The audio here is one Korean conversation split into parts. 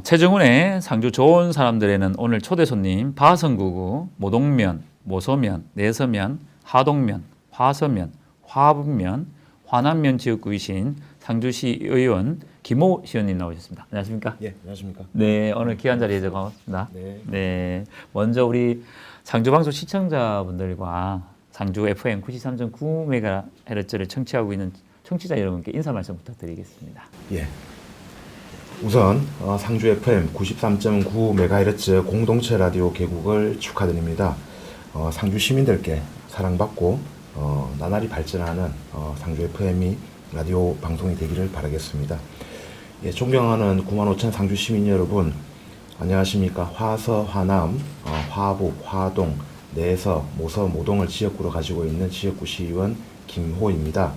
최정훈의 상주 좋은 사람들에는 오늘 초대 손님 바성구구 모동면, 모서면, 내서면, 하동면, 화서면, 화북면, 화남면 지역구이신 상주시 의원 김호 시의원님 나오셨습니다. 안녕하십니까? 예, 안녕하십니까? 네, 오늘 귀한 자리에 반갑습니다. 네. 네, 먼저 우리 상주방송 시청자분들과 상주 FM 93.9MHz를 청취하고 있는 청취자 여러분께 인사 말씀 부탁드리겠습니다. 예. 우선 상주 FM 93.9MHz 공동체 라디오 개국을 축하드립니다. 상주 시민들께 사랑받고 나날이 발전하는 상주 FM이 라디오 방송이 되기를 바라겠습니다. 예, 존경하는 95,000 상주 시민 여러분, 안녕하십니까? 화서, 화남, 화북, 화동, 내서, 모서, 모동을 지역구로 가지고 있는 지역구 시의원 김호입니다.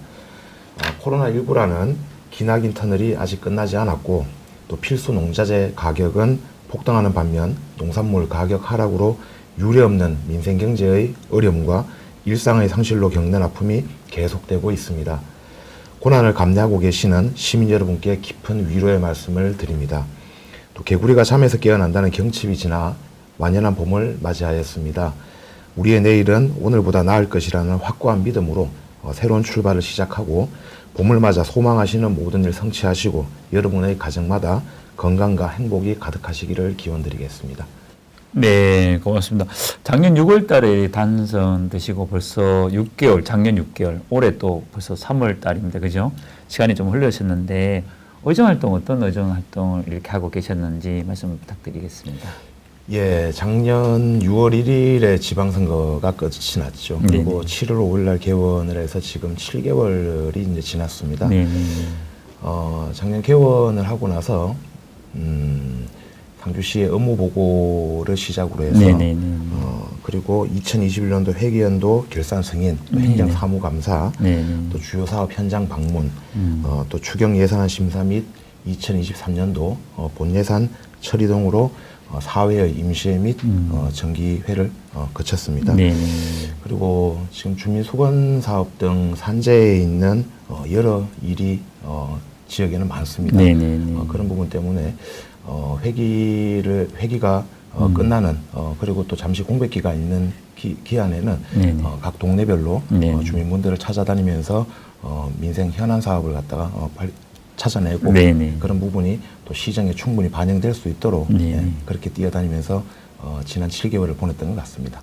코로나19라는 기나긴 터널이 아직 끝나지 않았고 또 필수 농자재 가격은 폭등하는 반면 농산물 가격 하락으로 유례없는 민생 경제의 어려움과 일상의 상실로 겪는 아픔이 계속되고 있습니다. 고난을 감내하고 계시는 시민 여러분께 깊은 위로의 말씀을 드립니다. 또 개구리가 잠에서 깨어난다는 경칩이 지나 완연한 봄을 맞이하였습니다. 우리의 내일은 오늘보다 나을 것이라는 확고한 믿음으로 새로운 출발을 시작하고 봄을 맞아 소망하시는 모든 일 성취하시고 여러분의 가정마다 건강과 행복이 가득하시기를 기원드리겠습니다. 네, 고맙습니다. 작년 6월 달에 당선되시고 벌써 6개월, 작년 6개월, 올해 또 벌써 3월 달입니다. 그죠? 시간이 좀 흘러셨는데 의정활동 어떤 의정활동을 이렇게 하고 계셨는지 말씀 부탁드리겠습니다. 예, 작년 6월 1일에 지방선거가 끝이 났죠. 그리고 7월 5일 날 개원을 해서 지금 7개월이 이제 지났습니다. 작년 개원을 하고 나서 상주시의 업무 보고를 시작으로 해서 그리고 2021년도 회계연도 결산 승인, 또 행정 사무감사, 또 주요 사업 현장 방문, 또 추경 예산안 심사 및 2023년도 본 예산 처리 등으로 사회의 임시회 및 정기회를 거쳤습니다. 그리고 지금 주민수건 사업 등 산재에 있는 여러 일이 지역에는 많습니다. 그런 부분 때문에 회기가 끝나는 그리고 또 잠시 공백 기간 있는 기간에는 각 동네별로 주민분들을 찾아다니면서 민생 현안 사업을 갖다가 찾아내고 그런 부분이 또 시정에 충분히 반영될 수 있도록 그렇게 뛰어다니면서 지난 7개월을 보냈던 것 같습니다.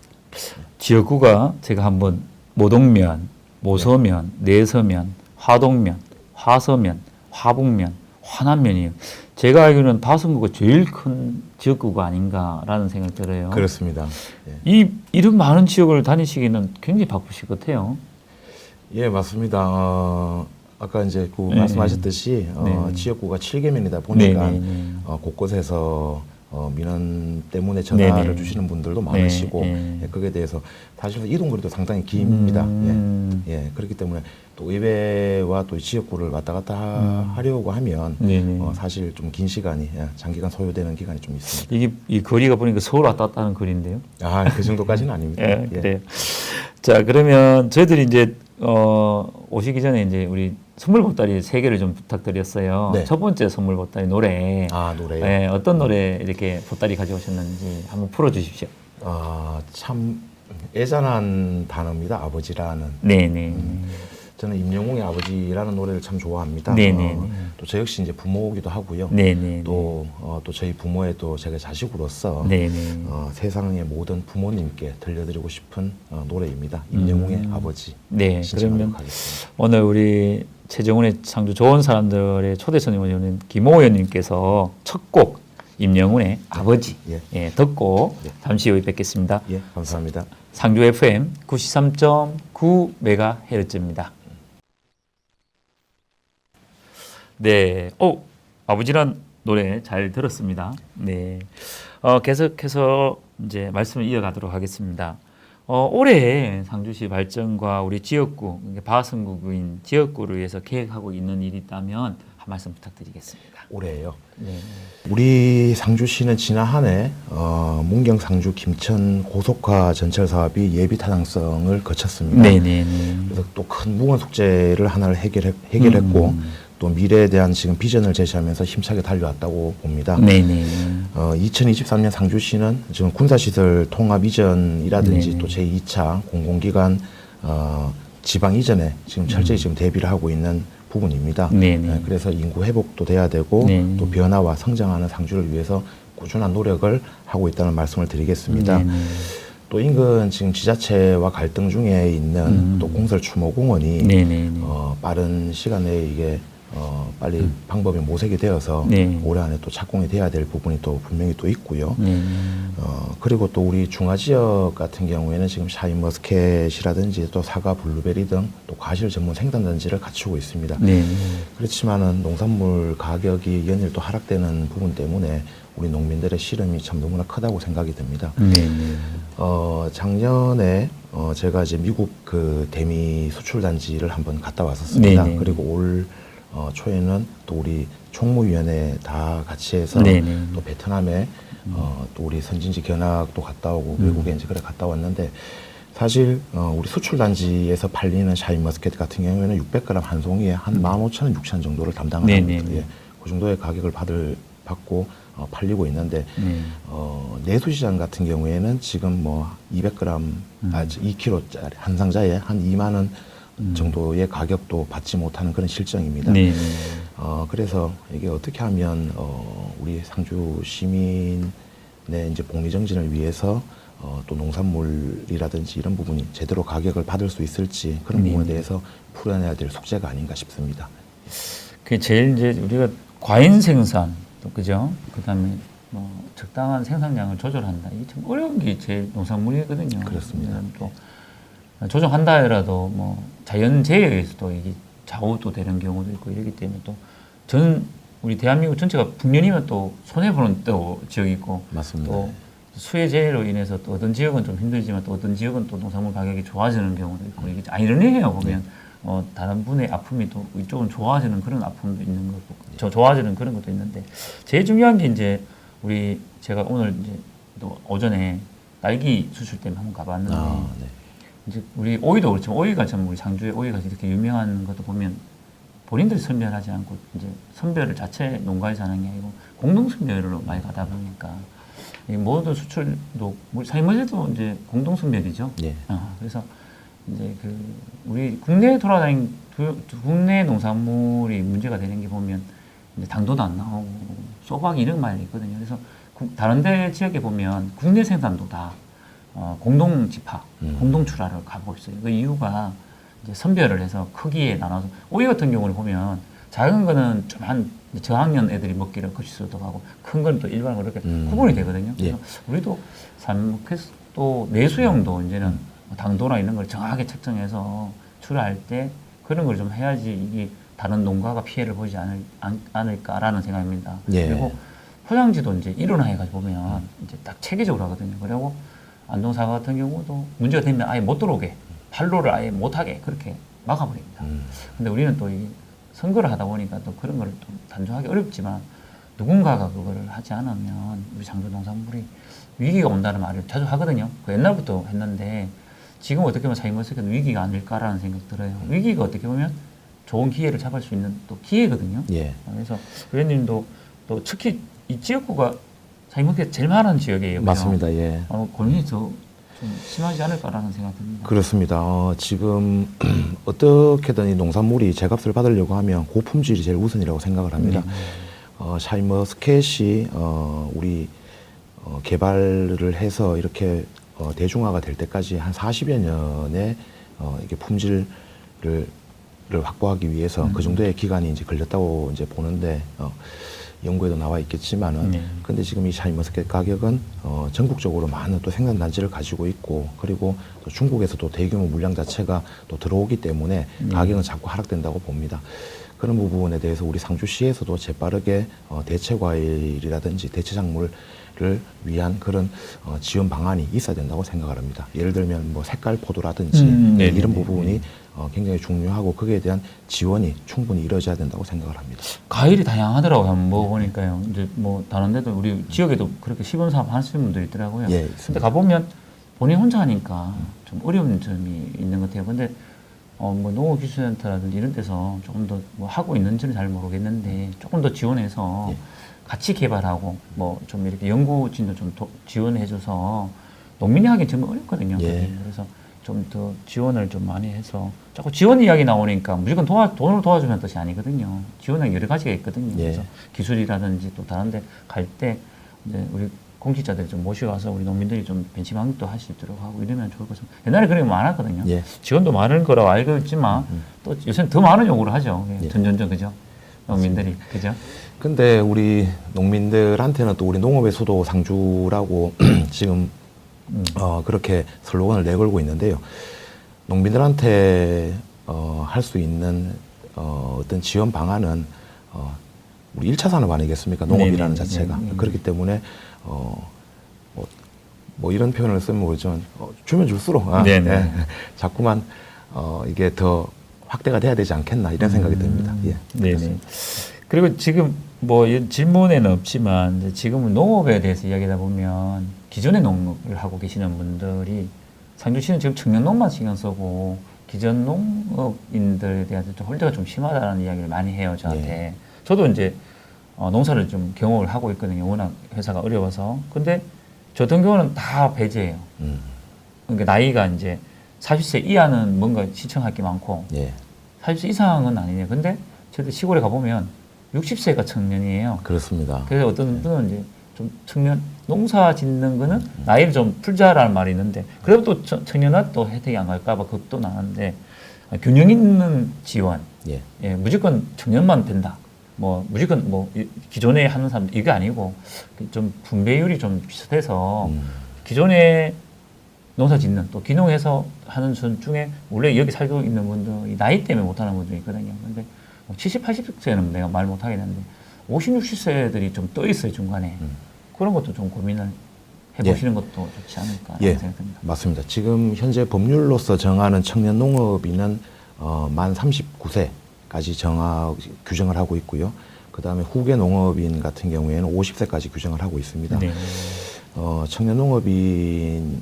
지역구가 제가 한번 모동면, 모서면, 내서면, 화동면, 화서면, 화북면, 화남면이에요. 제가 알기로는 바성구가 제일 큰 지역구가 아닌가라는 생각이 들어요. 그렇습니다. 이 이런 많은 지역을 다니시기는 굉장히 바쁘실 것 같아요. 예, 맞습니다. 아까 이제 말씀하셨듯이 지역구가 7개면이다 보니까 곳곳에서 민원 때문에 전화를 주시는 분들도 많으시고 거기에 대해서 사실 이동거리도 상당히 깁니다. 그렇기 때문에 또 의회와 또 지역구를 왔다 갔다 하려고 하면 사실 좀 긴 시간이 장기간 소요되는 기간이 좀 있습니다. 이게 이 거리가 보니까 서울 왔다 갔다 하는 거리인데요. 그 정도까지는 아닙니다. 그래요. 자, 그러면 저희들이 이제 오시기 전에 이제 우리 선물 보따리 3개를 좀 부탁드렸어요. 첫 번째 선물 보따리 노래. 노래요? 어떤 노래 이렇게 보따리 가져오셨는지 한번 풀어주십시오. 참 애잔한 단어입니다. 아버지라는. 저는 임영웅의 아버지라는 노래를 참 좋아합니다. 또 저 역시 이제 부모이기도 하고요. 또 저희 부모의 또 제가 자식으로서 세상의 모든 부모님께 들려드리고 싶은 노래입니다. 임영웅의 아버지. 그러면 하겠습니다. 오늘 우리 최정훈의 상주 좋은 사람들의 초대 손님은 김호 의원님께서 첫 곡 임영웅의 아버지 듣고 잠시 후에 뵙겠습니다. 감사합니다. 상주 FM 93.9MHz입니다. 아버지란 노래 잘 들었습니다. 계속해서 이제 말씀을 이어가도록 하겠습니다. 올해 상주시 발전과 우리 지역구, 바성구인 지역구를 위해서 계획하고 있는 일이 있다면 한 말씀 부탁드리겠습니다. 올해요. 우리 상주시는 지난 한 해 문경 상주 김천 고속화 전철 사업이 예비 타당성을 거쳤습니다. 그래서 또 큰 무건 숙제를 하나를 해결했고 또 미래에 대한 지금 비전을 제시하면서 힘차게 달려왔다고 봅니다. 네네. 2023년 상주시는 지금 군사시설 통합 이전이라든지 네네. 또 제2차 공공기관 지방 이전에 지금 철저히 지금 대비를 하고 있는 부분입니다. 네네. 그래서 인구 회복도 돼야 되고 네네. 또 변화와 성장하는 상주를 위해서 꾸준한 노력을 하고 있다는 말씀을 드리겠습니다. 네네. 또 인근 지금 지자체와 갈등 중에 있는 또 공설 추모공원이 네네네. 빠른 시간 내에 이게 빨리 방법이 모색이 되어서 네. 올해 안에 또 착공이 돼야 될 부분이 또 분명히 또 있고요. 네. 그리고 또 우리 중화 지역 같은 경우에는 지금 샤인머스켓이라든지 또 사과, 블루베리 등 또 과실 전문 생산단지를 갖추고 있습니다. 네. 그렇지만은 농산물 가격이 연일 또 하락되는 부분 때문에 우리 농민들의 시름이 참 너무나 크다고 생각이 듭니다. 네. 작년에 제가 이제 미국 그 대미 수출 단지를 한번 갔다 왔었습니다. 네네. 그리고 올 초에는 또 우리 총무위원회 다 같이 해서 네네. 또 베트남에 또 우리 선진지 견학도 갔다 오고 외국에 이제 그래 갔다 왔는데 사실 우리 수출 단지에서 팔리는 샤인머스켓 같은 경우에는 600g 한 송이에 한 15,000원, 6,000원 정도를 담당을 합니다. 네네. 예, 그 정도의 가격을 받고 팔리고 있는데 네. 내수시장 같은 경우에는 지금 뭐 200g, 2kg짜리 한 상자에 한 2만 원 정도의 가격도 받지 못하는 그런 실정입니다. 네. 그래서 이게 어떻게 하면 우리 상주 시민의 이제 복리 정진을 위해서 또 농산물이라든지 이런 부분이 제대로 가격을 받을 수 있을지 그런 네. 부분에 대해서 풀어내야 될 숙제가 아닌가 싶습니다. 그게 제일 이제 우리가 과잉 생산 또 그죠? 그다음에 뭐 적당한 생산량을 조절한다. 이게 참 어려운 게 제일 농산물이거든요. 그렇습니다. 또 조정한다 하더라도 뭐 자연재해에 의해서도 이게 좌우도 되는 경우도 있고 이러기 때문에 또 우리 대한민국 전체가 북년이면 또 손해 보는 또 지역이 있고 맞습니다. 또 수해 재해로 인해서 또 어떤 지역은 좀 힘들지만 또 어떤 지역은 또 농산물 가격이 좋아지는 경우도 있고 이게 아이러니해요 보면 다른 분의 아픔이 또 이쪽은 좋아지는 그런 아픔도 있는 거고 좋아지는 그런 것도 있는데 제일 중요한 게 이제 제가 오늘 이제 또 오전에 딸기 수출 때문에 한번 가봤는데 네. 이제 우리 오이도 그렇지만 오이가 참 우리 상주의 오이가 이렇게 유명한 것도 보면 본인들이 선별하지 않고 이제 선별을 자체 농가에서 하는 게 아니고 공동 선별로 많이 가다 보니까 이 모든 수출도 사이머제도 이제 공동 선별이죠. 예. 그래서 이제 우리 국내 농산물이 문제가 되는 게 보면 이제 당도도 안 나오고 소박 이런 말이 있거든요. 그래서 다른 데 지역에 보면 국내 생산도 다 공동 집화, 공동 출하를 가고 있어요. 그 이유가 이제 선별을 해서 크기에 나눠서 오이 같은 경우를 보면 작은 거는 좀 한 저학년 애들이 먹기를 거시스도 하고 큰 거는 또 일반으로 그렇게 구분이 되거든요. 그래서 우리도 또 내수용도 이제는 당도나 이런 걸 정확하게 측정해서 출하할 때 그런 걸 좀 해야지 이게 다른 농가가 피해를 보지 않을까라는 생각입니다. 예. 그리고 포장지도 이제 일원화해가지고 보면 이제 딱 체계적으로 하거든요. 그리고 안동사과 같은 경우도 문제가 되면 아예 못 들어오게 판로를 아예 못하게 그렇게 막아버립니다. 근데 우리는 또 이 선거를 하다 보니까 또 그런 걸 또 단정하기 어렵지만 누군가가 그거를 하지 않으면 우리 상주 농산물이 위기가 온다는 말을 자주 하거든요. 그 옛날부터 했는데 지금 어떻게 보면 샤인머스켓은 위기가 아닐까라는 생각 들어요. 위기가 어떻게 보면 좋은 기회를 잡을 수 있는 또 기회거든요. 예. 그래서 의원님도 또 특히 이 지역구가 샤인머스켓 제일 많은 지역이에요. 맞습니다. 예. 고민이 더 좀 심하지 않을까라는 생각 듭니다. 그렇습니다. 지금 어떻게든 이 농산물이 제값을 받으려고 하면 고품질이 제일 우선이라고 생각을 합니다. 샤인머스켓이 우리 개발을 해서 이렇게 대중화가 될 때까지 한 40여 년의 이게 품질을 확보하기 위해서 그 정도의 기간이 이제 걸렸다고 이제 보는데 연구에도 나와 있겠지만은 근데 지금 이 샤인머스켓 가격은 전국적으로 많은 또 생산단지를 가지고 있고 그리고 또 중국에서도 대규모 물량 자체가 또 들어오기 때문에 가격은 자꾸 하락된다고 봅니다. 그런 부분에 대해서 우리 상주시에서도 재빠르게 대체 과일이라든지 대체 작물을 위한 그런 지원 방안이 있어야 된다고 생각을 합니다. 예를 들면 뭐 색깔 포도라든지 이런 부분이 굉장히 중요하고 거기에 대한 지원이 충분히 이루어져야 된다고 생각을 합니다. 과일이 다양하더라고요. 한번 먹어보니까요. 이제 뭐 다른 데도 우리 지역에도 그렇게 시범 사업 하시는 분들 있더라고요. 예, 근데 가보면 본인 혼자 하니까 좀 어려운 점이 있는 것 같아요. 근데 뭐 농업기술센터라든지 이런 데서 조금 더 뭐 하고 있는지는 잘 모르겠는데 조금 더 지원해서 예. 같이 개발하고 뭐 좀 이렇게 연구진도 좀 지원해줘서 농민이 하기 정말 어렵거든요. 예. 그게. 그래서 좀 더 지원을 좀 많이 해서 자꾸 지원 이야기 나오니까 무조건 돈을 도와주면 뜻이 아니거든요. 지원은 여러 가지가 있거든요. 예. 그래서 기술이라든지 또 다른데 갈 때 이제 우리 공직자들이 좀 모셔가서 우리 농민들이 좀 벤치마킹도 할 수 있도록 하고 이러면 좋을 것 같습니다. 옛날에 그런 게 많았거든요. 예. 지원도 많은 거라고 알고 있지만 또 요새는 더 많은 요구를 하죠. 예. 전전전 그죠? 농민들이 그죠? 근데 우리 농민들한테는 또 우리 농업에서도 상주라고 지금 그렇게 슬로건을 내걸고 있는데요. 농민들한테 할 수 있는 어떤 지원 방안은 우리 1차 산업 아니겠습니까? 농업이라는 네네. 자체가. 네네. 그렇기 때문에 뭐 이런 표현을 쓰면 모르지만 주면 줄수록 네네. 자꾸만 이게 더 확대가 돼야 되지 않겠나 이런 생각이 듭니다. 예. 네네. 그리고 지금 뭐 질문에는 없지만 이제 지금은 농업에 대해서 이야기하다 보면 기존의 농업을 하고 계시는 분들이 상주시는 지금 청년농만 신경 쓰고 기존 농업인들에 대해서 좀 홀대가 좀 심하다는 이야기를 많이 해요 저한테. 예. 저도 이제 농사를 좀 경험을 하고 있거든요. 워낙 회사가 어려워서. 근데 저 같은 경우는 다 배제해요. 그러니까 나이가 이제 40세 이하는 뭔가 신청할 게 많고 예. 40세 이상은 아니네요. 근데 저도 시골에 가보면 60세가 청년이에요. 그렇습니다. 그래서 어떤 분은 이제 좀 청년, 농사 짓는 거는 나이를 좀 풀자라는 말이 있는데, 그래도 또 청년화 또 혜택이 안 갈까봐 겁도 나는데, 균형 있는 지원, 예. 예, 무조건 청년만 된다. 뭐, 무조건 뭐, 기존에 하는 사람, 이게 아니고, 좀 분배율이 좀 비슷해서, 기존에 농사 짓는 또 기농해서 하는 분 중에 원래 여기 살고 있는 분들 나이 때문에 못하는 분들이 있거든요. 근데 70, 80세는 내가 말 못하겠는데 50, 60세들이 좀 떠 있어요 중간에. 그런 것도 좀 고민을 해보시는 것도 좋지 않을까 예, 생각합니다. 맞습니다. 지금 현재 법률로서 정하는 청년 농업인은 만 39세까지 규정을 하고 있고요. 그 다음에 후계 농업인 같은 경우에는 50세까지 규정을 하고 있습니다. 네. 청년 농업인이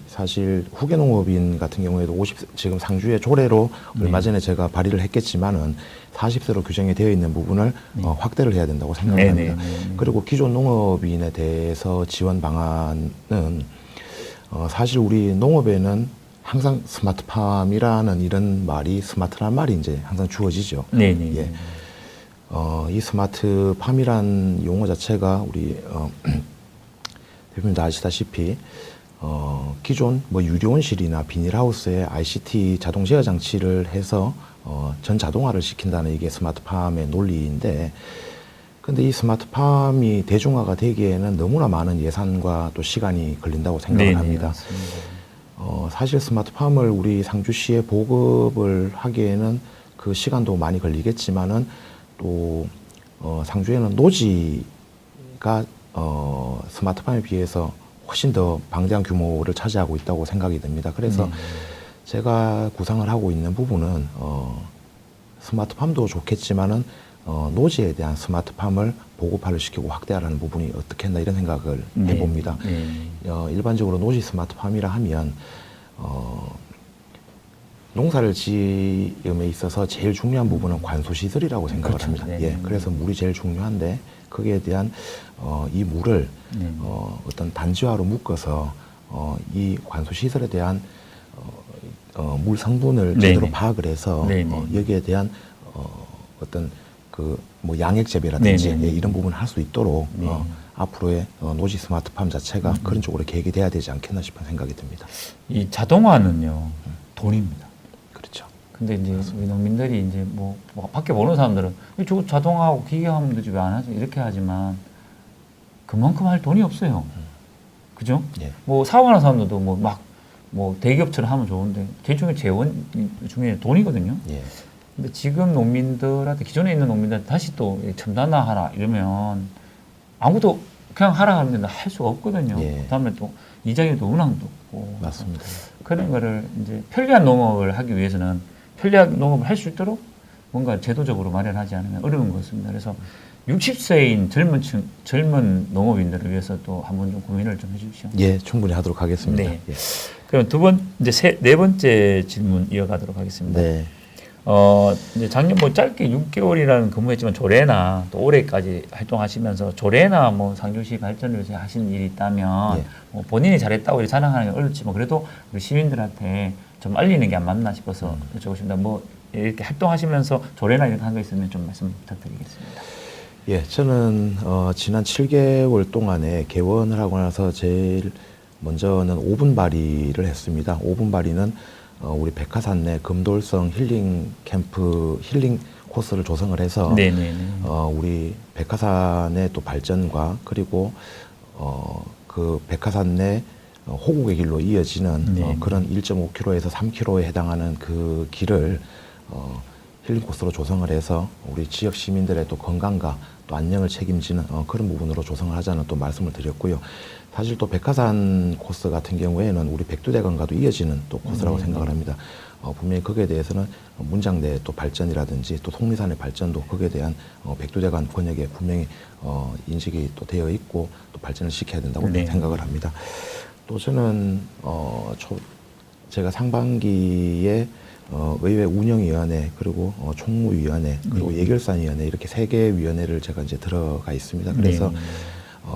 사실 후계 농업인 같은 경우에도 지금 상주의 조례로 얼마 전에 제가 발의를 했겠지만은 40세로 규정이 되어 있는 부분을 확대를 해야 된다고 생각합니다. 그리고 기존 농업인에 대해서 지원 방안은 사실 우리 농업에는 항상 스마트팜이라는 이런 말이 스마트란 말이 이제 항상 주어지죠. 네네. 예. 이 스마트팜이란 용어 자체가 우리 대표님도 아시다시피 기존 뭐 유리온실이나 비닐하우스에 ICT 자동 제어 장치를 해서 전 자동화를 시킨다는 이게 스마트팜의 논리인데, 근데 이 스마트팜이 대중화가 되기에는 너무나 많은 예산과 또 시간이 걸린다고 생각을 합니다. 맞습니다. 사실 스마트팜을 우리 상주시에 보급을 하기에는 그 시간도 많이 걸리겠지만은 또 상주에는 노지가 스마트팜에 비해서 훨씬 더 방대한 규모를 차지하고 있다고 생각이 듭니다. 그래서 제가 구상을 하고 있는 부분은 스마트팜도 좋겠지만은 노지에 대한 스마트팜을 보급화를 시키고 확대하라는 부분이 어떻게 했나 이런 생각을 해봅니다. 일반적으로 노지 스마트팜이라 하면 농사를 지음에 있어서 제일 중요한 부분은 관수시설이라고 생각을 그렇죠. 합니다. 네. 예, 그래서 물이 제일 중요한데 거기에 대한 이 물을 어떤 단지화로 묶어서 이 관수시설에 대한 물 성분을 제대로 파악을 해서 여기에 대한 어떤 그 뭐 양액 재배라든지 예, 이런 부분을 할 수 있도록 앞으로의 노지 스마트팜 자체가 그런 쪽으로 계획이 돼야 되지 않겠나 싶은 생각이 듭니다. 이 자동화는요 돈입니다. 그렇죠. 근데 이제 우리 농민들이 이제 뭐 밖에 보는 사람들은 저거 자동화하고 기계하면 되지 왜 안 하지 이렇게 하지만 그만큼 할 돈이 없어요. 그죠? 예. 뭐 사업하는 사람들도 뭐 대기업처럼 하면 좋은데 제일 중요한 재원 중에 돈이거든요. 예. 근데 지금 농민들한테 기존에 있는 농민들한테 다시 또 첨단화하라 이러면 아무도 그냥 하라 하면 할 수가 없거든요. 예. 그다음에 또 이자율도 운항도 없고 맞습니다. 그런 거를 이제 편리한 농업을 하기 위해서는 편리한 농업을 할 수 있도록 뭔가 제도적으로 마련하지 않으면 어려운 것 같습니다. 그래서 60세인 젊은 농업인들을 위해서 또 한번 좀 고민을 좀 해주십시오. 예, 충분히 하도록 하겠습니다. 네. 예. 그럼 네 번째 질문 이어가도록 하겠습니다. 네. 이제 작년 뭐 짧게 6개월이라는 근무했지만 조례나 또 올해까지 활동하시면서 조례나 뭐 상주시 발전을 위해서 하신 일이 있다면 예. 뭐 본인이 잘했다고 이렇게 자랑하는 게 어렵지만 그래도 우리 시민들한테 좀 알리는 게 안 맞나 싶어서 여쭤보십니다. 뭐 이렇게 활동하시면서 조례나 이런 거 한 거 있으면 좀 말씀 부탁드리겠습니다. 예, 저는 지난 7개월 동안에 개원을 하고 나서 제일 먼저는 5분 발의를 했습니다. 5분 발의는 우리 백화산 내 금돌성 힐링 캠프 힐링 코스를 조성을 해서 네네네. 우리 백화산의 또 발전과 그리고 그 백화산 내 호국의 길로 이어지는 네. 그런 1.5km에서 3km에 해당하는 그 길을 힐링 코스로 조성을 해서 우리 지역 시민들의 또 건강과 또 안녕을 책임지는 그런 부분으로 조성을 하자는 또 말씀을 드렸고요. 사실 또 백화산 코스 같은 경우에는 우리 백두대간과도 이어지는 또 코스라고 생각을 합니다. 분명히 거기에 대해서는 문장대 또 발전이라든지 또 속리산의 발전도 거기에 대한 백두대간 번역에 분명히 인식이 또 되어 있고 또 발전을 시켜야 된다고 네. 생각을 합니다. 또 저는 제가 상반기에 의회 운영위원회 그리고 총무위원회 그리고 예결산위원회 이렇게 3개의 위원회를 제가 이제 들어가 있습니다. 그래서 네.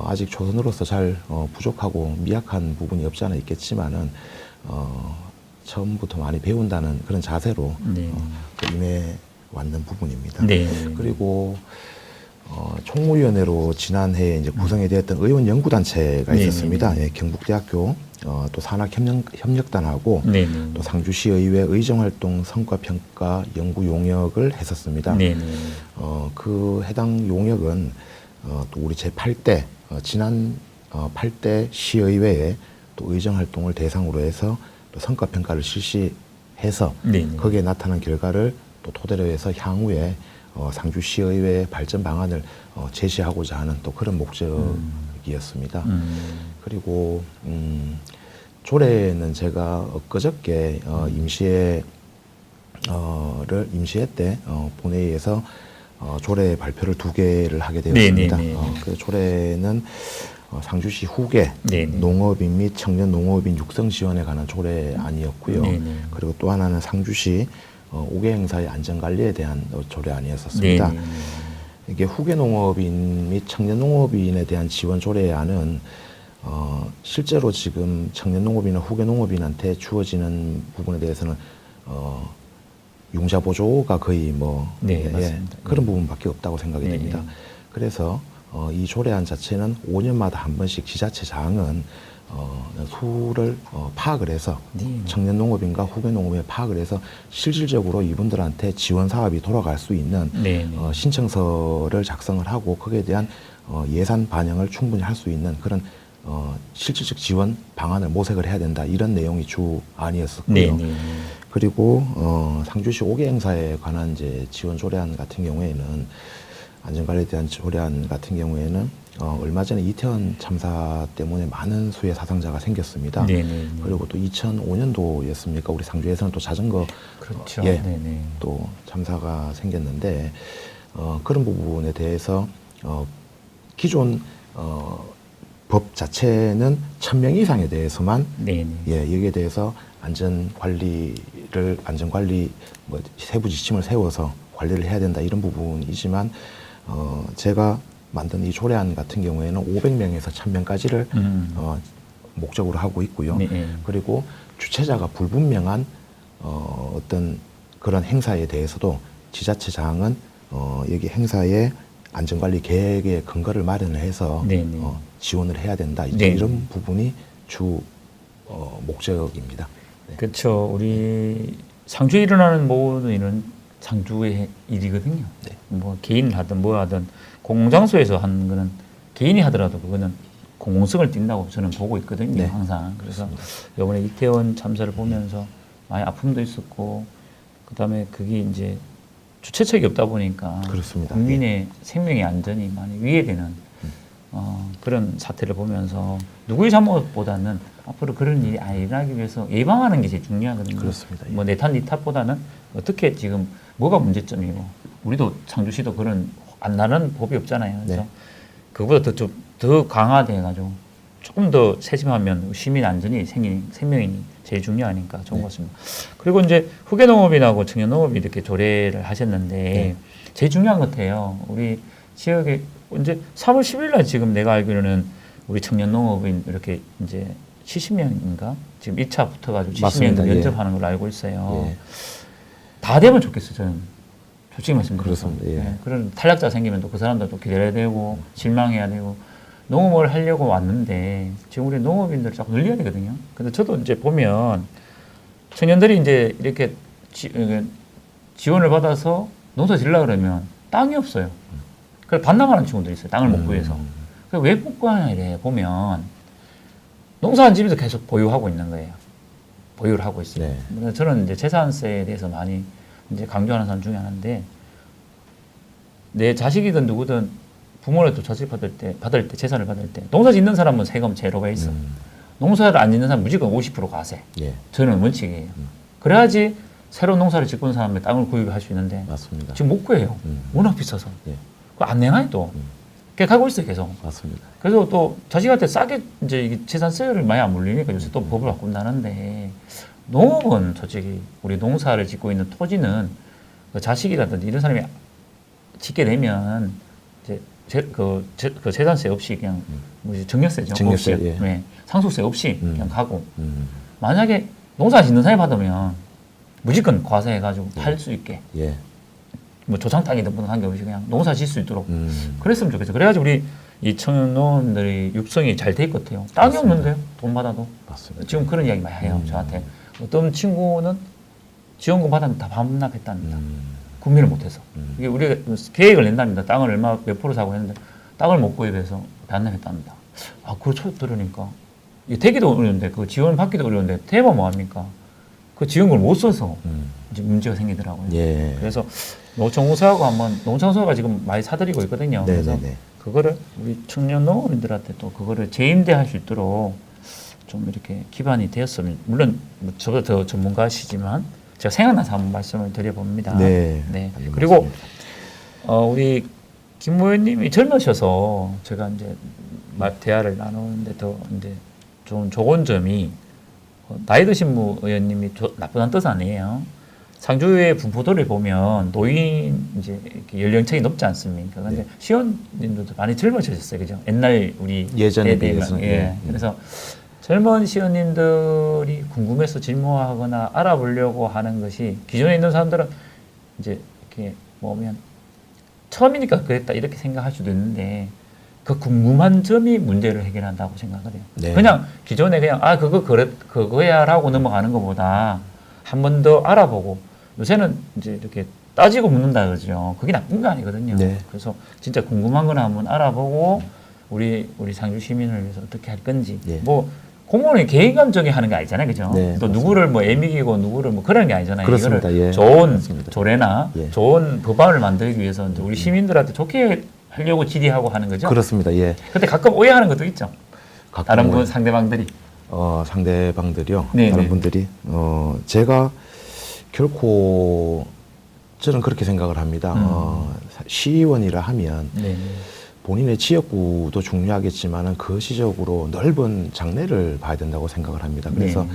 아직 초선으로서 잘 부족하고 미약한 부분이 없지 않아 있겠지만은 처음부터 많이 배운다는 그런 자세로 네. 임해 왔는 부분입니다. 네. 그리고 총무위원회로 지난해에 이제 구성이 되었던 의원 연구단체가 네. 있었습니다. 예, 경북대학교 또 산학협력단하고 네. 또 상주시의회 의정활동 성과평가 연구 용역을 했었습니다. 네. 그 해당 용역은 또 우리 제8대 지난 8대 시의회에 또 의정활동을 대상으로 해서 또 성과평가를 실시해서 네. 거기에 나타난 결과를 또 토대로 해서 향후에 상주시의회 발전 방안을 제시하고자 하는 또 그런 목적이었습니다. 그리고 조례는 제가 엊그저께 임시회 때 본회의에서 조례 발표를 2개를 하게 되었습니다. 네네네. 그 조례는 상주시 후계 네네. 농업인 및 청년 농업인 육성 지원에 관한 조례안이었고요. 네네. 그리고 또 하나는 상주시 5개 행사의 안전관리에 대한 조례안이었습니다. 네네. 이게 후계 농업인 및 청년 농업인에 대한 지원 조례안은 실제로 지금 청년 농업인이나 후계 농업인한테 주어지는 부분에 대해서는 융자 보조가 거의 뭐 네, 맞습니다. 그런 부분밖에 없다고 생각이 네, 됩니다. 네. 그래서 이 조례안 자체는 5년마다 한 번씩 지자체장은 수를 파악을 해서 네. 청년 농업인과 후계 농업에 파악을 해서 실질적으로 이분들한테 지원 사업이 돌아갈 수 있는 네. 신청서를 작성을 하고 거기에 대한 예산 반영을 충분히 할 수 있는 그런 실질적 지원 방안을 모색을 해야 된다 이런 내용이 주안이었었고요. 네. 그리고 상주시 5개 행사에 관한 이제 지원 조례안 같은 경우에는 안전관리에 대한 조례안 같은 경우에는 얼마 전에 이태원 참사 때문에 많은 수의 사상자가 생겼습니다. 네네. 그리고 또 2005년도였습니까? 우리 상주에서는 또 자전거 그렇죠. 예, 네네. 또 참사가 생겼는데 그런 부분에 대해서 기존 법 자체는 1000명 이상에 대해서만 네네. 예, 여기에 대해서 안전관리 뭐 세부 지침을 세워서 관리를 해야 된다 이런 부분이지만 제가 만든 이 조례안 같은 경우에는 500명에서 1000명까지를 목적으로 하고 있고요. 네. 그리고 주최자가 불분명한 어떤 그런 행사에 대해서도 지자체장은 여기 행사의 안전관리 계획의 근거를 마련을 해서 네네. 지원을 해야 된다. 네. 이런 부분이 주 목적입니다. 네. 그렇죠. 우리 상주에 일어나는 모든 일은 상주의 일이거든요. 네. 뭐 개인을 하든 뭐 하든 공공장소에서 하는 거는 개인이 하더라도 그거는 공공성을 띈다고 저는 보고 있거든요. 네. 항상. 그래서 이번에 이태원 참사를 보면서 많이 아픔도 있었고 그다음에 그게 이제 주최책이 없다 보니까 그렇습니다. 국민의 생명의 안전이 많이 위해되는 그런 사태를 보면서 누구의 잘못보다는 앞으로 그런 일이 안 일어나기 위해서 예방하는 게 제일 중요하거든요. 그렇습니다. 예. 뭐 내 탓, 니 탓보다는 어떻게 지금 뭐가 문제점이고 우리도 상주시도 그런 안 나는 법이 없잖아요. 그래서 네. 그보다 더 강화돼 가지고 조금 더 세심하면 시민 안전이 생명이 제일 중요하니까 좋은 것 같습니다. 그리고 이제 후계농업이라고 청년농업이 이렇게 조례를 하셨는데 제일 중요한 것 같아요. 우리 지역에 이제 3월 10일 날 지금 내가 알기로는 우리 청년농업인 이렇게 이제 70명인가 지금 1차 붙어가지고 70명 맞습니다. 면접하는 걸로 알고 있어요. 예. 다 되면 좋겠어요. 저는 솔직히 말씀드려서 그렇습니다. 예. 네, 그런 탈락자 생기면 또 그 사람들도 기다려야 되고 실망해야 되고 농업을 하려고 왔는데 지금 우리 농업인들 자꾸 늘려야 되거든요. 근데 저도 이제 보면 청년들이 이제 이렇게 지원을 받아서 농사 지으려고 그러면 땅이 없어요. 그래서 반납하는 친구들이 있어요. 땅을 못 구해서. 그래서 왜 못 구하냐 이래 보면 농사한 집에서 계속 보유하고 있는 거예요. 보유를 하고 있어요. 네. 저는 이제 재산세에 대해서 많이 이제 강조하는 사람 중에 하나인데 내 자식이든 누구든 부모로부터 자식 받을 때 재산을 받을 때 농사 짓는 사람은 세금 제로가 있어. 농사를 안 짓는 사람 무조건 50% 과세. 예. 저는 원칙이에요. 그래야지 새로운 농사를 짓고 있는 사람이 땅을 구입할 수 있는데 맞습니다. 지금 못 구해요. 워낙 비싸서. 예. 그거 안 내놔요 또. 그냥 가고 있어요 계속. 맞습니다. 그래서 또 자식한테 싸게 이제 이게 재산세를 많이 안 물리니까 요새 또 법을 바꾼다는데 농업은 솔직히 우리 농사를 짓고 있는 토지는 그 자식이라든지 이런 사람이 짓게 되면 이제 그 재산세 없이 그냥 뭐지 증여세죠. 증여세, 없이 예. 네. 상속세 없이 그냥 가고 음. 만약에 농사 짓는 사람이 받으면 무조건 과세해가지고 팔 수 있게 예. 뭐 조상 땅이든 뭐든 관계없이 그냥 농사 짓을 수 있도록 그랬으면 좋겠어요. 그래가지고 우리 이 청년농업들이 육성이 잘 돼 있거든요. 땅이 맞습니다. 없는데요. 돈 받아도. 맞습니다. 지금 그런 이야기 많이 해요. 저한테. 어떤 친구는 지원금 받았는데 다 반납했답니다. 구매를 못해서. 이게 우리가 계획을 낸답니다. 땅을 얼마 몇 프로 사고 했는데 땅을 못 구입해서 반납했답니다. 아, 그걸 처음 들으니까 이게 되기도 어려운데 그 지원 받기도 어려운데 대면 뭐합니까? 그 지원금을 못 써서 이제 문제가 생기더라고요. 예. 그래서 농촌공사하고 한번 농촌공사가 지금 많이 사들이고 있거든요. 그래서 네네네. 그거를 우리 청년 농업인들한테 또 그거를 재임대할 수 있도록 좀 이렇게 기반이 되었으면 물론 뭐 저보다 더 전문가시지만 제가 생각나서 한번 말씀을 드려봅니다. 네. 네. 맞는 그리고 말씀입니다. 우리 김 의원님이 젊으셔서 제가 이제 대화를 나누는데 더 이제 좀 좋은 점이 나이 드신 분 의원님이 나쁘다는 뜻 아니에요. 상주의 분포도를 보면 노인 이제 이렇게 연령층이 높지 않습니까? 근데 네. 시원님들도 많이 젊어지셨어요, 그죠? 옛날 우리 예전에 때에 비해서. 예. 예. 그래서 젊은 시원님들이 궁금해서 질문하거나 알아보려고 하는 것이 기존에 있는 사람들은 이제 이렇게 뭐면 처음이니까 그랬다 이렇게 생각할 수도 있는데 그 궁금한 점이 문제를 해결한다고 생각을 해요. 네. 그냥 기존에 그냥 그거야라고 넘어가는 것보다 한 번 더 알아보고 요새는 이제 이렇게 따지고 묻는다 그러죠. 그게 나쁜 거 아니거든요. 네. 그래서 진짜 궁금한 거나 한번 알아보고 우리 상주 시민을 위해서 어떻게 할 건지 네. 뭐 공무원이 개인 감정이 하는 게 아니잖아요, 그죠? 네, 또 맞습니다. 누구를 뭐 애미기고 누구를 뭐 그런 게 아니잖아요. 그렇습니다. 이거를 예. 좋은 맞습니다. 조례나 예. 좋은 법안을 만들기 위해서 이제 우리 시민들한테 좋게 하려고 질의하고 하는 거죠. 그렇습니다. 예. 근데 가끔 오해하는 것도 있죠. 가끔 다른 분 오해. 상대방들이. 상대방들이요. 네, 다른 네. 분들이 제가 결코 저는 그렇게 생각을 합니다. 시의원이라 하면 네. 본인의 지역구도 중요하겠지만은 거시적으로 넓은 장래를 봐야 된다고 생각을 합니다. 그래서 네.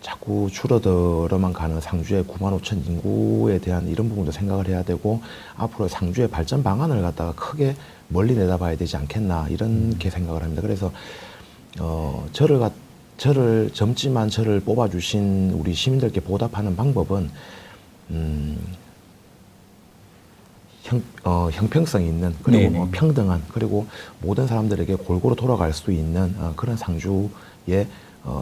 자꾸 줄어들어만 가는 상주의 9만 5천 인구에 대한 이런 부분도 생각을 해야 되고 앞으로 상주의 발전 방안을 갖다가 크게 멀리 내다봐야 되지 않겠나 이렇게 생각을 합니다. 그래서 저를 젊지만 저를 뽑아주신 우리 시민들께 보답하는 방법은 형평성 있는 그리고 네네. 뭐 평등한 그리고 모든 사람들에게 골고루 돌아갈 수 있는 그런 상주의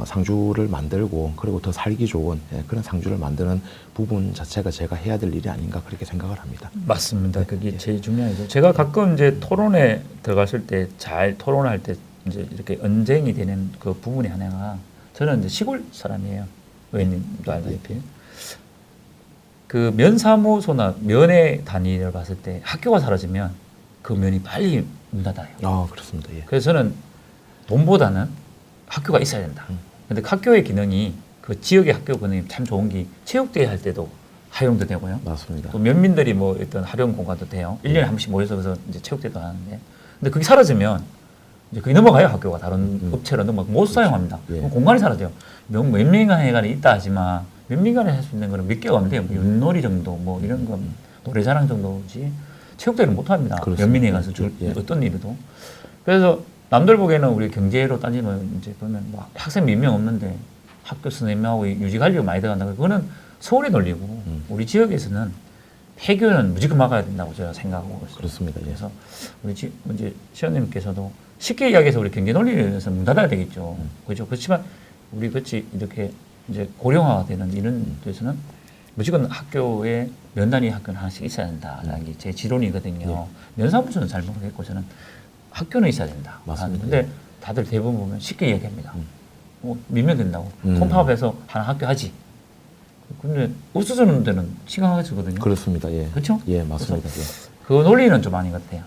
상주를 만들고 그리고 더 살기 좋은 그런 상주를 만드는 부분 자체가 제가 해야 될 일이 아닌가 그렇게 생각을 합니다. 맞습니다. 그게 제일 중요하죠. 제가 가끔 이제 토론에 들어갔을 때 잘 토론할 때 이제 이렇게 언쟁이 되는 그 부분이 하나가 저는 이제 시골 사람이에요. 의원님도 알다시피. 그 면사무소나 면회 단위를 봤을 때 학교가 사라지면 그 면이 빨리 문 닫아요. 그렇습니다. 예. 그래서 저는 돈보다는 학교가 있어야 된다. 근데 학교의 기능이 그 지역의 학교 기능이 참 좋은 게 체육대회 할 때도 활용도 되고요. 맞습니다. 또 면민들이 뭐 어떤 활용 공간도 돼요. 1년에 한 번씩 모여서 그래서 이제 체육대회도 하는데. 근데 그게 사라지면 이제 그게 넘어가요. 학교가 다른 업체로 넘어가고 못 사용합니다. 예. 그럼 공간이 사라져요. 몇 명간에 있다 하지만 몇 명간에 할 수 있는 거는 몇 개가 안 돼요. 뭐 윷놀이 정도 뭐 이런 거 노래자랑 정도지 체육대회는 못 합니다. 그렇습니다. 면민회 가서 예. 어떤 일이도. 그래서 남들 보기에는 우리 경제로 따지면 이제 보면 뭐 학생 몇 명 없는데 학교 선생님하고 유지 관리가 많이 들어간다. 그거는 서울의 논리고 우리 지역에서는 폐교는 무조건 막아야 된다고 제가 생각하고 있어요. 그렇습니다. 예. 그래서 우리 이제 시원님께서도 쉽게 이야기해서 우리 경제 논리에서 문 닫아야 되겠죠. 그렇죠. 그렇지만 우리 같이 이렇게 이제 고령화되는 이런 데서는 무조건 학교에 면단위 학교는 하나씩 있어야 된다라는 게 제 지론이거든요. 면사무소는 잘 모르겠고 저는 학교는 있어야 된다. 맞습니다. 근데 다들 대부분 보면 쉽게 이야기합니다. 뭐 밀면 된다고. 통파업해서 하나 학교 하지. 근데 없어지는 데는 시간하거든요. 그렇습니다. 예. 그렇죠? 예, 맞습니다. 예. 그 논리는 좀 아닌 것 같아요.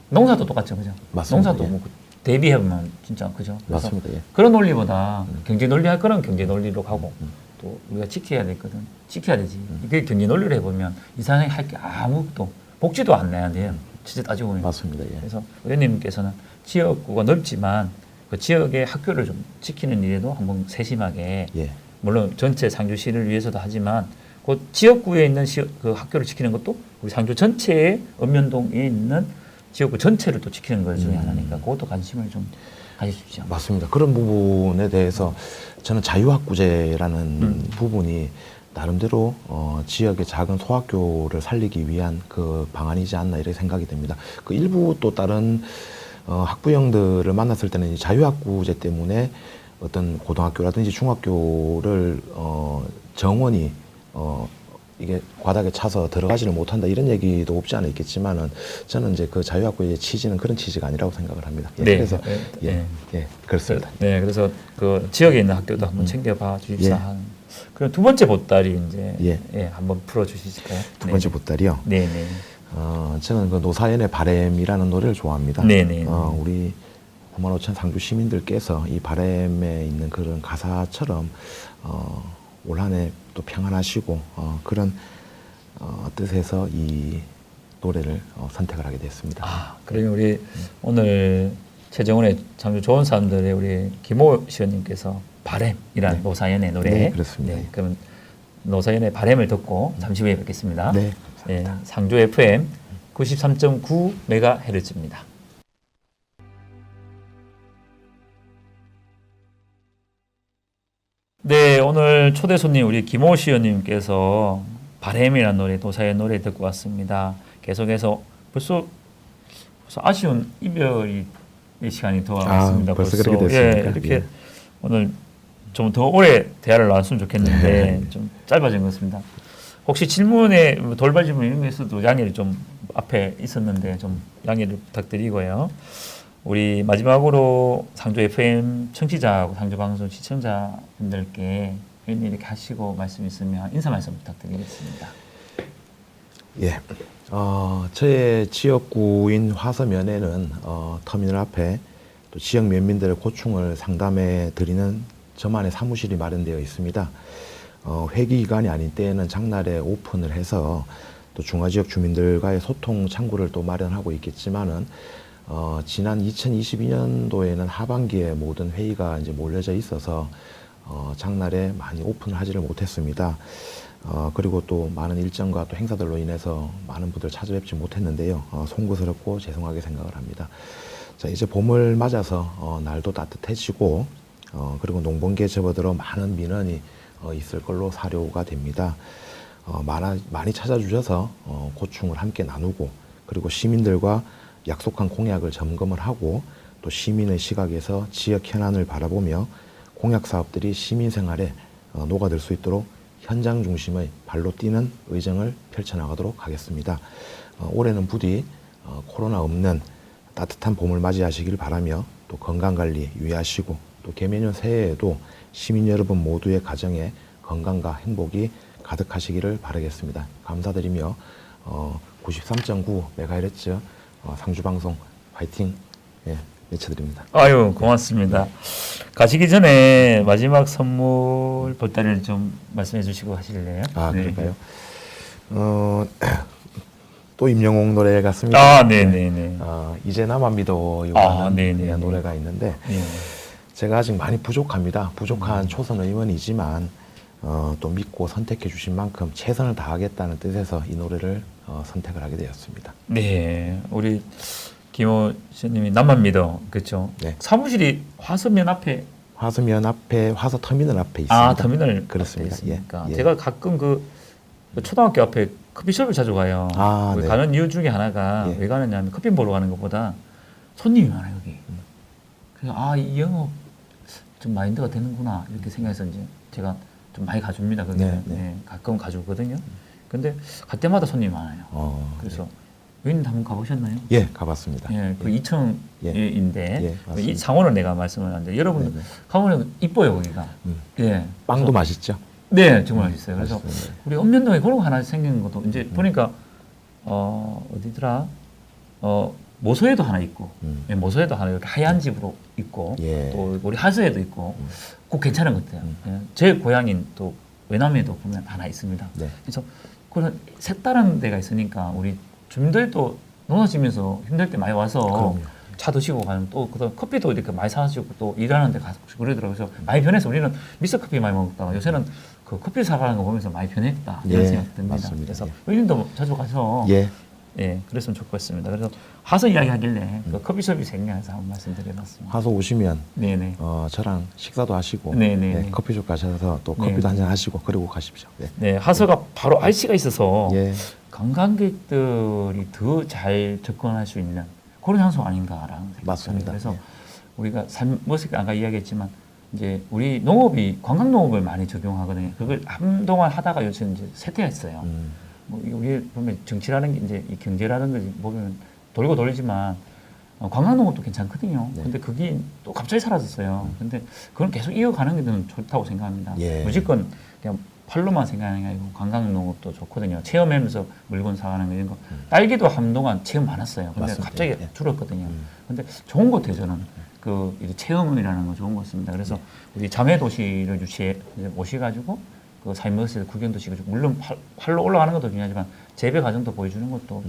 농사도 똑같죠, 그죠? 맞습니다. 농사도 예. 뭐 대비해보면 진짜 그죠? 그래서 맞습니다. 예. 그런 논리보다 경제 논리 할 거는 경제 논리로 가고 또 우리가 지켜야 되거든. 지켜야 되지. 이게 경제 논리로 해보면 이 세상에 할 게 아무것도 복지도 안 내야 돼요. 진짜 따지고 보면. 맞습니다. 예. 그래서 의원님께서는 지역구가 넓지만 그 지역의 학교를 좀 지키는 일에도 한번 세심하게 예. 물론 전체 상주시를 위해서도 하지만 그 지역구에 있는 그 학교를 지키는 것도 우리 상주 전체의 읍면동에 있는 지역구 전체를 또 지키는 것 중에 하나니까 그것도 관심을 좀 가지십시오. 맞습니다. 그런 부분에 대해서 저는 자유학구제라는 부분이 나름대로 지역의 작은 소학교를 살리기 위한 그 방안이지 않나 이렇게 생각이 됩니다. 그 일부 또 다른 학부형들을 만났을 때는 이 자유학구제 때문에 어떤 고등학교라든지 중학교를 정원이 이게 과다하게 차서 들어가지를 못한다 이런 얘기도 없지 않아 있겠지만은 저는 이제 그 자유학구의 취지는 그런 취지가 아니라고 생각을 합니다. 예, 네. 그래서 네. 예, 그렇습니다. 네, 그래서 그 지역에 있는 학교도 한번 챙겨봐 주십사. 예. 그럼 두 번째 보따리 이제 예. 한번 풀어 주실까요? 두 번째 보따리요. 네, 네. 저는 그 노사연의 바램이라는 노래를 좋아합니다. 네네. 우리 9만 5천 상주 시민들께서 이 바램에 있는 그런 가사처럼 올 한 해 또 평안하시고 그런 뜻에서 이 노래를 선택을 하게 됐습니다. 아, 그러면 우리 오늘 최정원의 참 좋은 사람들의 우리 김호 시원님께서 바램이라는 노사연의 노래. 네, 그렇습니다. 네, 그러면 노사연의 바램을 듣고 잠시 후에 뵙겠습니다. 네, 네, 상주 FM 93.9 메가헤르츠입니다. 네, 오늘 초대 손님 우리 김호 시원님께서 바램이라는 노래, 노사연 노래 듣고 왔습니다. 계속해서 벌써 아쉬운 이별의 시간이 더 왔습니다. 벌써 그렇게 됐습니까? 예, 이렇게 예. 오늘 좀 더 오래 대화를 나눴으면 좋겠는데 네. 좀 짧아진 것 같습니다. 혹시 질문에 돌발 질문 이런 거 있어도 양해를 좀 앞에 있었는데 좀 양해를 부탁드리고요. 우리 마지막으로 상주 FM 청취자하고 상주 방송 시청자분들께 이렇게 하시고 말씀 있으면 인사 말씀 부탁드리겠습니다. 예. 저의 지역구인 화서면에는 터미널 앞에 또 지역 면민들의 고충을 상담해 드리는 저만의 사무실이 마련되어 있습니다. 회기 기간이 아닌 때에는 장날에 오픈을 해서 또 중화지역 주민들과의 소통 창구를 또 마련하고 있겠지만은 지난 2022년도에는 하반기에 모든 회의가 이제 몰려져 있어서 장날에 많이 오픈을 하지를 못했습니다. 그리고 또 많은 일정과 또 행사들로 인해서 많은 분들 찾아뵙지 못했는데요. 송구스럽고 죄송하게 생각을 합니다. 자, 이제 봄을 맞아서 날도 따뜻해지고 그리고 농번기에 접어들어 많은 민원이 있을 걸로 사료가 됩니다. 많이 찾아주셔서 고충을 함께 나누고 그리고 시민들과 약속한 공약을 점검을 하고 또 시민의 시각에서 지역 현안을 바라보며 공약 사업들이 시민 생활에 녹아들 수 있도록 현장 중심의 발로 뛰는 의정을 펼쳐나가도록 하겠습니다. 올해는 부디 코로나 없는 따뜻한 봄을 맞이하시길 바라며 또 건강관리 유의하시고 또 개매년 새해에도 시민 여러분 모두의 가정에 건강과 행복이 가득하시기를 바라겠습니다. 감사드리며 93.9MHz 상주방송 화이팅 외쳐드립니다. 아유, 고맙습니다. 가시기 전에 마지막 선물 보따리를 좀 말씀해 주시고 하실래요? 그럴까요? 또 임영웅 노래 같습니다. 아, 네네네. 이제 나만 믿어 아, 이라는 네네네. 노래가 있는데 예. 제가 아직 많이 부족합니다. 부족한 초선 의원이지만 또 믿고 선택해 주신 만큼 최선을 다하겠다는 뜻에서 이 노래를 선택을 하게 되었습니다. 네, 우리 김호 씨님이 남만 믿어, 그렇죠? 네. 사무실이 화서면 앞에, 화서면 앞에 화서 터미널 앞에 있습니다. 아 터미널 그렇습니다. 앞에 있으니까. 예, 예. 제가 가끔 그 초등학교 앞에 커피숍을 자주 가요. 거기 네. 가는 이유 중에 하나가 예. 왜 가느냐면 커피 보러 가는 것보다 손님이 많아요 여기. 그래서 이 영업 좀 마인드가 되는구나 이렇게 생각해서 이제 제가 좀 많이 가줍니다. 거기 네, 네. 가끔 가주거든요. 근데 갈 때마다 손님이 많아요. 그래서 의원님 한번 가보셨나요? 예, 가봤습니다. 예, 그 예. 2층인데 예, 맞습니다. 이 상호를 내가 말씀을 하는데 여러분 네, 네. 가보면 이뻐요 거기가. 예. 빵도 맛있죠? 네, 정말 맛있어요. 그래서 맛있습니다. 우리 읍면동에 그런 거 하나 생긴 것도 이제 보니까 어디더라? 모서에도 하나 있고, 예, 모서에도 하나 이렇게 하얀 집으로 있고, 예. 또 우리 하수에도 있고, 꼭 괜찮은 것 같아요. 예, 제 고향인 또 외남에도 보면 하나 있습니다. 네. 그래서 그런 색다른 데가 있으니까 우리 주민들도 농사 지면서 힘들 때 많이 와서 그럼요. 차 드시고 가면 또 그다음 커피도 이렇게 많이 사시고 또 일하는 데 가서 그러더라고요. 그래서 많이 변해서 우리는 미스 커피 많이 먹다가 요새는 그 커피 사가는 거 보면서 많이 변했다 이런 예, 생각이 듭니다. 맞습니다. 그래서 예. 의원님도 자주 가서 예. 예, 그랬으면 좋겠습니다. 그래서 하서 이야기하길래 그 커피숍이 생겨서 한번 말씀드려봤습니다. 화서 오시면 네네. 저랑 식사도 하시고 네네. 네, 커피숍 가셔서 또 네. 커피도 한잔 하시고 그리고 가십시오. 네. 네, 하서가 바로 RC가 있어서 예. 관광객들이 더 잘 접근할 수 있는 그런 장소 아닌가라는 생각이 맞습니다. 듭니다. 그래서 예. 우리가 뭐스게 아까 이야기했지만 이제 우리 농업이 관광 농업을 많이 적용하거든요. 그걸 한동안 하다가 요새 이제 쇠퇴했어요. 뭐 우리 보면 정치라는 게 이제 이 경제라는 걸 보면 돌고 돌리지만 관광 농업도 괜찮거든요. 네. 근데 그게 또 갑자기 사라졌어요. 근데 그건 계속 이어가는 게 저는 좋다고 생각합니다. 예. 무조건 그냥 팔로만 생각하는 게 아니고 관광 농업도 좋거든요. 체험하면서 물건 사가는 거 이런 거. 딸기도 한동안 체험 많았어요. 근데 맞습니다. 갑자기 예. 줄었거든요. 근데 좋은 것 같아요, 저는. 그 이제 체험이라는 거 좋은 것 같습니다. 그래서 우리 자매 도시를 이제 모셔가지고 그 사인버스에서 구경도 시켜주고 물론 팔로 올라가는 것도 중요하지만 재배 과정도 보여주는 것도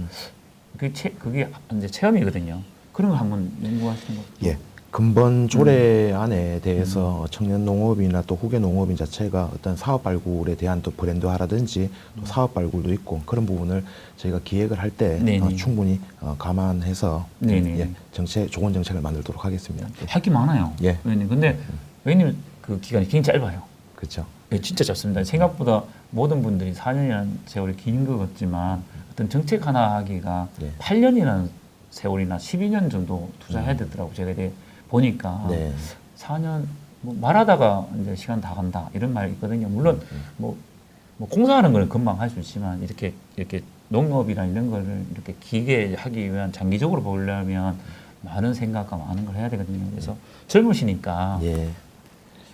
그게 이제 체험이거든요. 그런 걸 한번 연구하시는 것도. 예. 근본 조례안에 대해서 청년 농업이나 또 후계 농업인 자체가 어떤 사업 발굴에 대한 또 브랜드화라든지 또 사업 발굴도 있고 그런 부분을 저희가 기획을 할 때 네네. 충분히 감안해서 네네. 예, 좋은 정책을 만들도록 하겠습니다. 예. 할 게 많아요. 예. 의원님. 근데 의원님 그 기간이 굉장히 짧아요. 그렇죠. 예, 진짜 짧습니다. 생각보다 모든 분들이 4년이라는 세월이 긴 것 같지만 어떤 정책 하나 하기가 예. 8년이라는 세월이나 12년 정도 투자해야 되더라고요. 제가 이제 보니까 네. 4년 뭐 말하다가 이제 시간 다 간다 이런 말이 있거든요. 물론 뭐 공사하는 거는 금방 할 수 있지만 이렇게 농업이나 이런 거를 이렇게 길게 하기 위한 장기적으로 보려면 많은 생각과 많은 걸 해야 되거든요. 그래서 젊으시니까 예.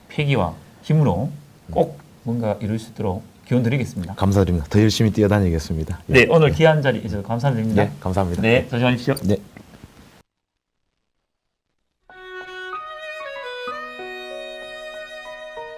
패기와 힘으로 꼭 뭔가 이룰 수 있도록 기원 드리겠습니다. 감사드립니다. 더 열심히 뛰어다니겠습니다. 예. 네, 오늘 귀한 자리 있어서 감사드립니다. 네, 감사합니다. 네, 조심하십시오. 네.